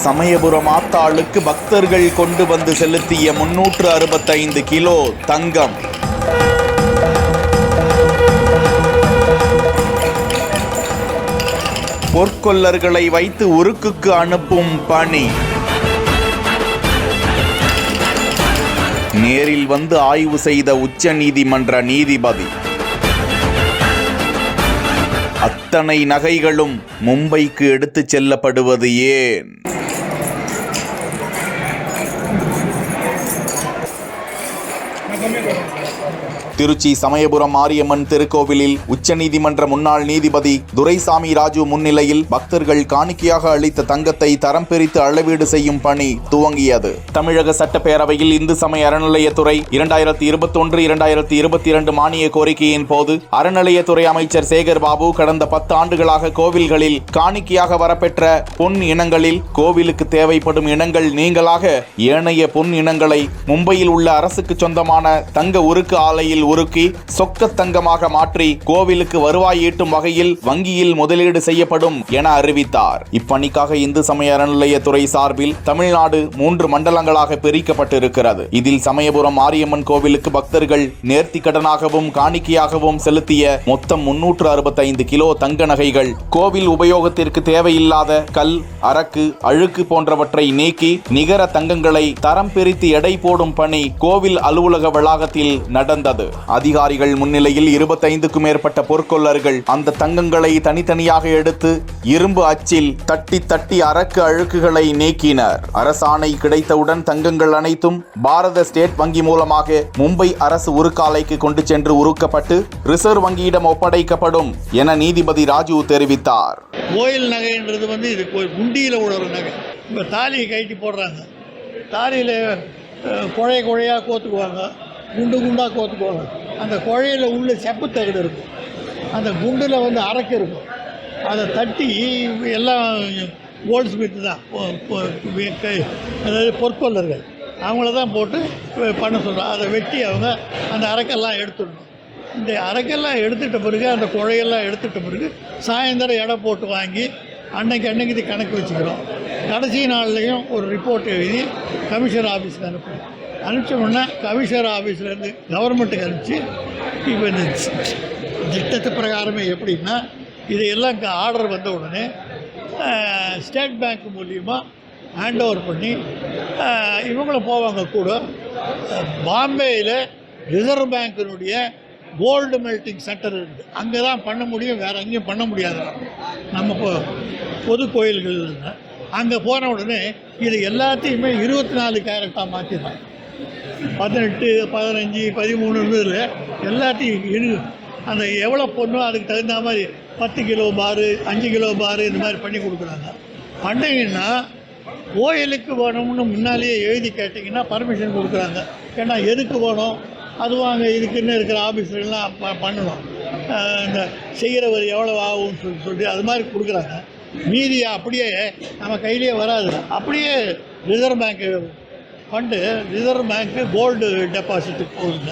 சமயபுரம் ஆத்தாளுக்கு பக்தர்கள் கொண்டு வந்து செலுத்திய 365 கிலோ தங்கம். பொற்கொல்லர்களை வைத்து உருக்குக்கு அனுப்பும் பணி. நேரில் வந்து ஆய்வு செய்த உச்ச நீதிமன்ற நீதிபதி. அத்தனை நகைகளும் மும்பைக்கு எடுத்துச் செல்லப்படுவது ஏன்? திருச்சி சமயபுரம் மாரியம்மன் திருக்கோவிலில் உச்சநீதிமன்ற முன்னாள் நீதிபதி துரைசாமி ராஜு முன்னிலையில் பக்தர்கள் காணிக்கையாக அளித்த தங்கத்தை தரம் பிரித்து அளவீடு செய்யும் பணி துவங்கியது. தமிழக சட்டப்பேரவையில் இந்து சமய அறநிலையத்துறை 2021-2022 மானிய கோரிக்கையின் போது அறநிலையத்துறை அமைச்சர் சேகர் பாபு கடந்த 10 ஆண்டுகளாக கோவில்களில் காணிக்கையாக வரப்பெற்ற பொன் இனங்களில் கோவிலுக்கு தேவைப்படும் இனங்கள் நீங்களாக ஏனைய பொன் இனங்களை மும்பையில் உள்ள அரசுக்கு சொந்தமான தங்க உருக்கு ஆலையில் உருக்கி சொக்க தங்கமாக மாற்றி கோவிலுக்கு வருவாய் ஈட்டும் வகையில் வங்கியில் முதலீடு செய்யப்படும் என அறிவித்தார். இப்பணிக்காக இந்து சமய அறநிலையத்துறை சார்பில் தமிழ்நாடு 3 மண்டலங்களாக பிரிக்கப்பட்டிருக்கிறது. இதில் சமயபுரம் மாரியம்மன் கோவிலுக்கு பக்தர்கள் நேர்த்தி கடனாகவும் காணிக்கையாகவும் செலுத்திய மொத்தம் 365 கிலோ தங்க நகைகள் கோவில் உபயோகத்திற்கு தேவையில்லாத கல், அரக்கு, அழுக்கு போன்றவற்றை நீக்கி நிகர தங்கங்களை தரம் பிரித்து எடை போடும் பணி கோவில் அலுவலக வளாகத்தில் நடந்தது. அதிகாரிகள் முன்னிலையில் 25க்கும் மேற்பட்ட பொற்கொல்லர்கள் அந்த தங்கங்களை தனித்தனியாக எடுத்து இரும்பு அச்சில் தட்டி தட்டி அரக்கு அழுக்குகளை நீக்கினர். அரசாணை கிடைத்தவுடன் தங்கங்கள் அனைத்தும் பாரத ஸ்டேட் வங்கி மூலமாக மும்பை அரசு உருக்காலைக்கு கொண்டு சென்று உருக்கப்பட்டு ரிசர்வ் வங்கியிடம் ஒப்படைக்கப்படும் என நீதிபதி ராஜு தெரிவித்தார். கோயில் நகைன்றது இது குண்டியில் உள்ள நகை. இப்போ தாலியை கைட்டி போடுறாங்க, தாலியில் குழையாக கோத்துக்குவாங்க, குண்டு குண்டாக கோத்துக்குவாங்க. அந்த குழையில் உள்ள செப்பு தகடு இருக்கும், அந்த குண்டில் அரக்கு இருக்கும். அதை தட்டி எல்லாம் கோல்ட் ஸ்மித் தான், அதாவது பொற்கொல்லர்கள் அவங்கள தான் போட்டு பண்ண சொல்கிறோம். அதை வெட்டி அவங்க அந்த அரக்கெல்லாம் எடுத்துடணும். இந்த அரக்கெல்லாம் எடுத்துட்ட பிறகு அந்த குழையெல்லாம் எடுத்துட்ட பிறகு சாயந்தரம் எடை போட்டு வாங்கி அன்னைக்கு இது கணக்கு வச்சுக்கிறோம். கடைசி நாள்லேயும் ஒரு ரிப்போர்ட் எழுதி கமிஷனர் ஆஃபீஸில் அனுப்புகிறோம். அனுப்பிச்சோம்னா கமிஷனர் ஆஃபீஸ்லேருந்து கவர்மெண்ட்டுக்கு அனுப்பிச்சு இப்போ இந்த திட்டத்து பிரகாரமே எப்படின்னா இதையெல்லாம் ஆர்டர் வந்த உடனே ஸ்டேட் பேங்க் மூலியமாக ஹேண்ட் ஓவர் பண்ணி இவங்களும் போவாங்க கூட. பாம்பேயில் ரிசர்வ் பேங்கினுடைய கோல்டு மெல்டிங் சென்டர் இருக்குது, அங்கே தான் பண்ண முடியும், வேறு எங்கேயும் பண்ண முடியாது. நம்ம பொது கோயில்கள் அங்கே போன உடனே இது எல்லாத்தையுமே 24 கேரட்டாக மாற்றிடுறாங்க. 18, 15, 13 எல்லாத்தையும் அந்த எவ்வளோ பொண்ணோ அதுக்கு தகுந்த மாதிரி 10 கிலோ பாரு, 5 கிலோ பாரு இந்த மாதிரி பண்ணி கொடுக்குறாங்க. பண்ணிங்கன்னா கோயிலுக்கு வேணும்னு முன்னாலேயே எழுதி கேட்டிங்கன்னா பர்மிஷன் கொடுக்குறாங்க. ஏன்னா எதுக்கு வேணும் அதுவும் இதுக்குன்னு இருக்கிற ஆஃபீஸ்லாம் பண்ணணும். இந்த செய்கிறவர் எவ்வளோ ஆகும்னு சொல்லி அது மாதிரி கொடுக்குறாங்க. மீதி அப்படியே நம்ம கையிலே வராது. அப்படியே ரிசர்வ் பேங்க்கு ஃபண்டு ரிசர்வ் பேங்க்கு கோல்டு டெபாசிட்டுக்கு போகுதுங்க.